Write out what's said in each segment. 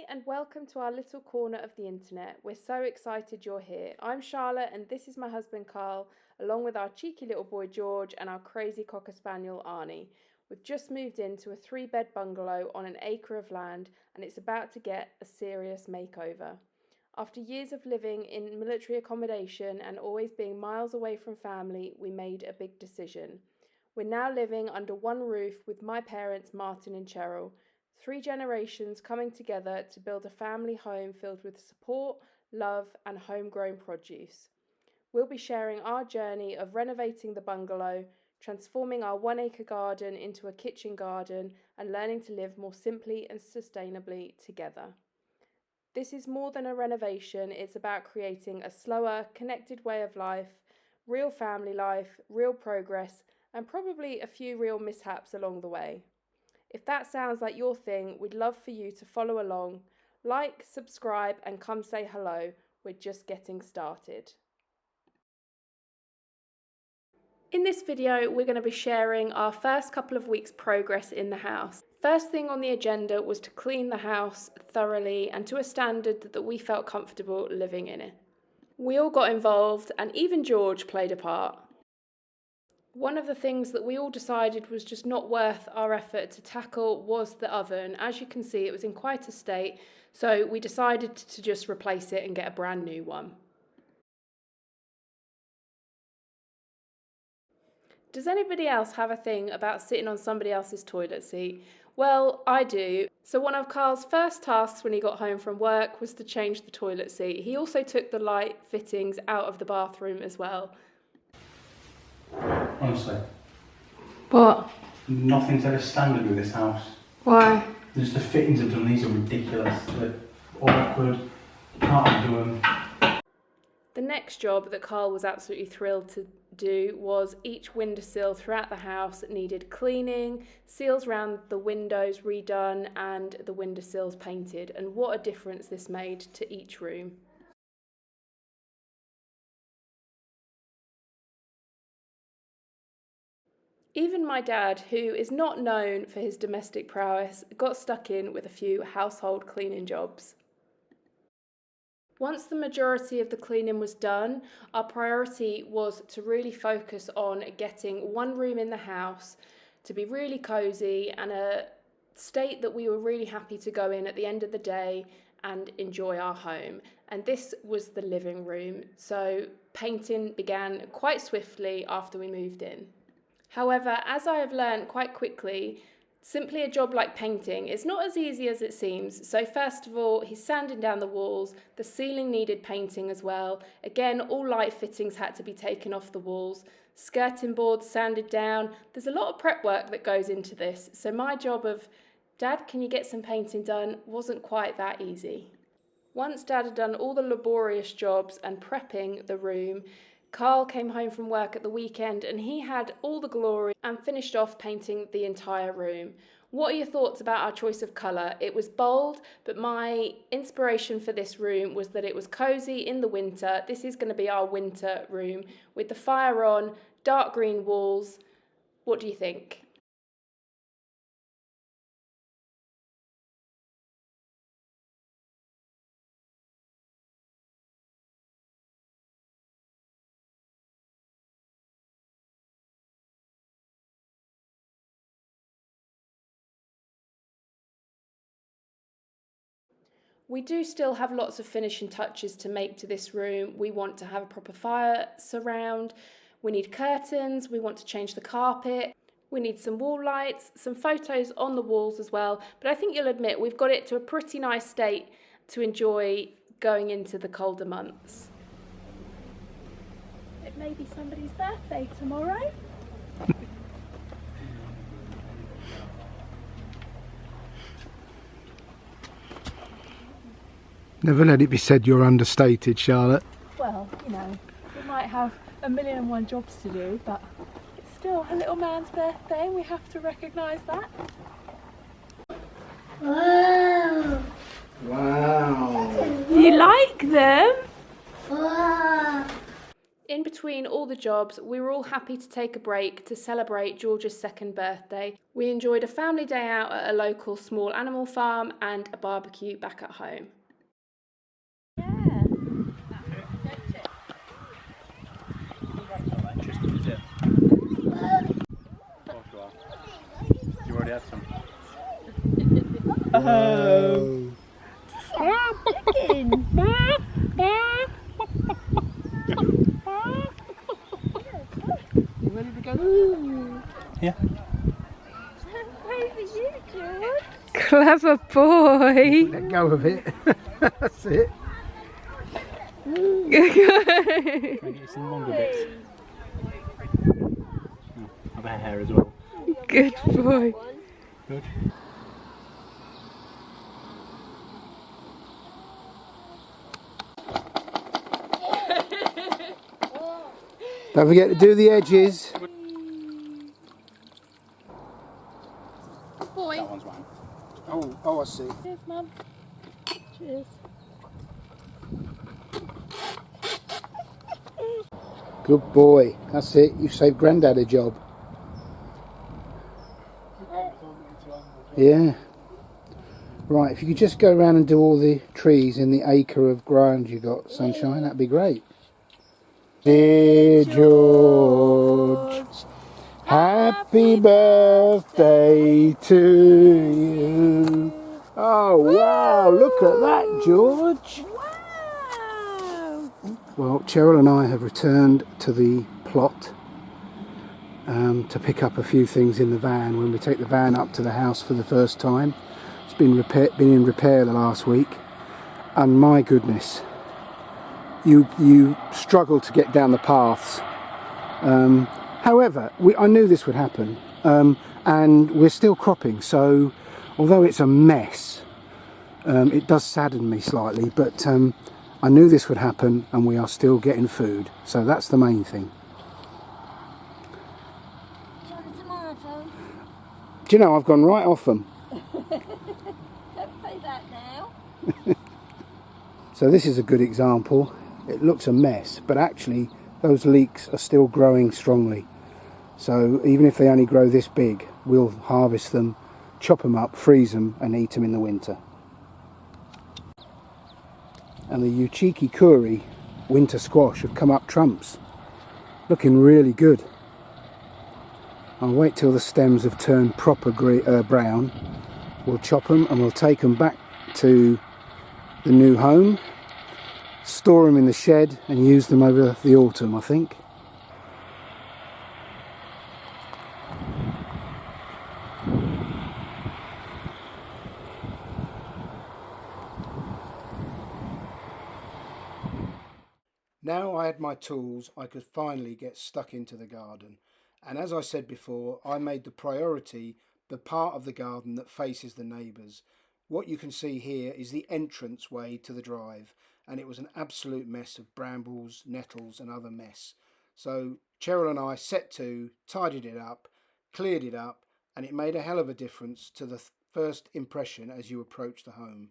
and welcome to our little corner of the internet. We're so excited you're here. I'm Charlotte and this is my husband Carl, along with our cheeky little boy George and our crazy Cocker Spaniel Arnie. We've just moved into a 3-bed bungalow on an acre of land and it's about to get a serious makeover. After years of living in military accommodation and always being miles away from family, we made a big decision. We're now living under one roof with my parents Martin and Cheryl. 3 generations coming together to build a family home filled with support, love and homegrown produce. We'll be sharing our journey of renovating the bungalow, transforming our 1-acre garden into a kitchen garden and learning to live more simply and sustainably together. This is more than a renovation, it's about creating a slower, connected way of life, real family life, real progress and probably a few real mishaps along the way. If that sounds like your thing, we'd love for you to follow along. Like, subscribe, and come say hello. We're just getting started. In this video, we're going to be sharing our first couple of weeks' progress in the house. First thing on the agenda was to clean the house thoroughly and to a standard that we felt comfortable living in it. We all got involved, and even George played a part. One of the things that we all decided was just not worth our effort to tackle was the oven. As you can see, it was in quite a state, so we decided to just replace it and get a brand new one. Does anybody else have a thing about sitting on somebody else's toilet seat? Well, I do. So one of Carl's first tasks when he got home from work was to change the toilet seat. He also took the light fittings out of the bathroom as well. Honestly. What? Nothing's ever standard with this house. Why? Just the fittings have done, these are ridiculous. They're awkward, can't undo them. The next job that Carl was absolutely thrilled to do was each windowsill throughout the house needed cleaning, seals around the windows redone and the windowsills painted, and what a difference this made to each room. Even my dad, who is not known for his domestic prowess, got stuck in with a few household cleaning jobs. Once the majority of the cleaning was done, our priority was to really focus on getting one room in the house to be really cosy and a state that we were really happy to go in at the end of the day and enjoy our home. And this was the living room, so painting began quite swiftly after we moved in. However, as I have learned quite quickly, simply a job like painting is not as easy as it seems. So first of all, he's sanding down the walls, the ceiling needed painting as well. Again, all light fittings had to be taken off the walls, skirting boards sanded down. There's a lot of prep work that goes into this. So my job of, Dad, can you get some painting done, wasn't quite that easy. Once Dad had done all the laborious jobs and prepping the room, Carl came home from work at the weekend and he had all the glory and finished off painting the entire room. What are your thoughts about our choice of colour? It was bold, but my inspiration for this room was that it was cosy in the winter. This is going to be our winter room with the fire on, dark green walls. What do you think? We do still have lots of finishing touches to make to this room. We want to have a proper fire surround. We need curtains. We want to change the carpet. We need some wall lights, some photos on the walls as well. But I think you'll admit we've got it to a pretty nice state to enjoy going into the colder months. It may be somebody's birthday tomorrow. Never let it be said you're understated, Charlotte. Well, you know, we might have 1,000,001 jobs to do, but it's still a little man's birthday and we have to recognise that. Wow. Wow. You like them? Wow. In between between all the jobs, we were all happy to take a break to celebrate George's second birthday. We enjoyed a family day out at a local small animal farm and a barbecue back at home. Interesting, is it? You already had some. Oh. You ready to go? Yeah. Over you, George. Clever boy! Let go of it. That's it. Try and get you some longer bits. Oh, I've got hair as well. Good boy. Good. Don't forget to do the edges. Boy. That one's mine. Oh, I see. Cheers, Mum. Cheers. Good boy. That's it. You've saved Grandad a job. Yeah. Right, if you could just go around and do all the trees in the acre of ground you got, Sunshine, that'd be great. Dear George, happy birthday to you. Oh, wow, look at that, George. Wow. Well, Cheryl and I have returned to the plot to pick up a few things in the van when we take the van up to the house for the first time. It's been in repair the last week, and my goodness, you struggle to get down the paths. However, I knew this would happen, and we're still cropping, so although it's a mess, it does sadden me slightly, but I knew this would happen, and we are still getting food, so that's the main thing. Do you want a tomato? Do you know, I've gone right off them. Don't say that now. So this is a good example. It looks a mess, but actually those leeks are still growing strongly. So even if they only grow this big, we'll harvest them, chop them up, freeze them and eat them in the winter. And the Uchiki Kuri winter squash have come up trumps. Looking really good. I'll wait till the stems have turned proper brown. We'll chop them and we'll take them back to the new home, store them in the shed and use them over the autumn, I think. Now I had my tools, I could finally get stuck into the garden. And as I said before, I made the priority the part of the garden that faces the neighbours. What you can see here is the entrance way to the drive, and it was an absolute mess of brambles, nettles and other mess. So Cheryl and I set to, tidied it up, cleared it up, and it made a hell of a difference to the first impression as you approach the home.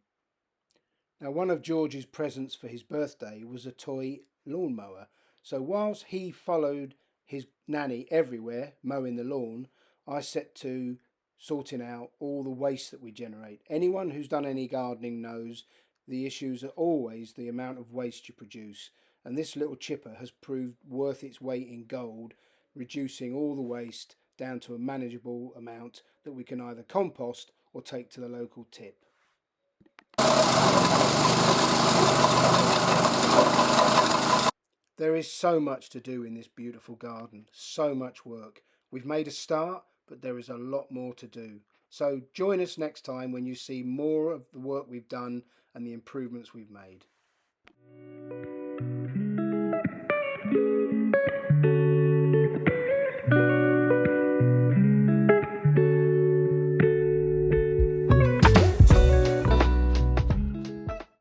Now, one of George's presents for his birthday was a toy lawnmower. So whilst he followed his nanny everywhere mowing the lawn, I set to sorting out all the waste that we generate. Anyone who's done any gardening knows the issues are always the amount of waste you produce, and this little chipper has proved worth its weight in gold, reducing all the waste down to a manageable amount that we can either compost or take to the local tip. There is so much to do in this beautiful garden, so much work. We've made a start, but there is a lot more to do. So join us next time when you see more of the work we've done and the improvements we've made.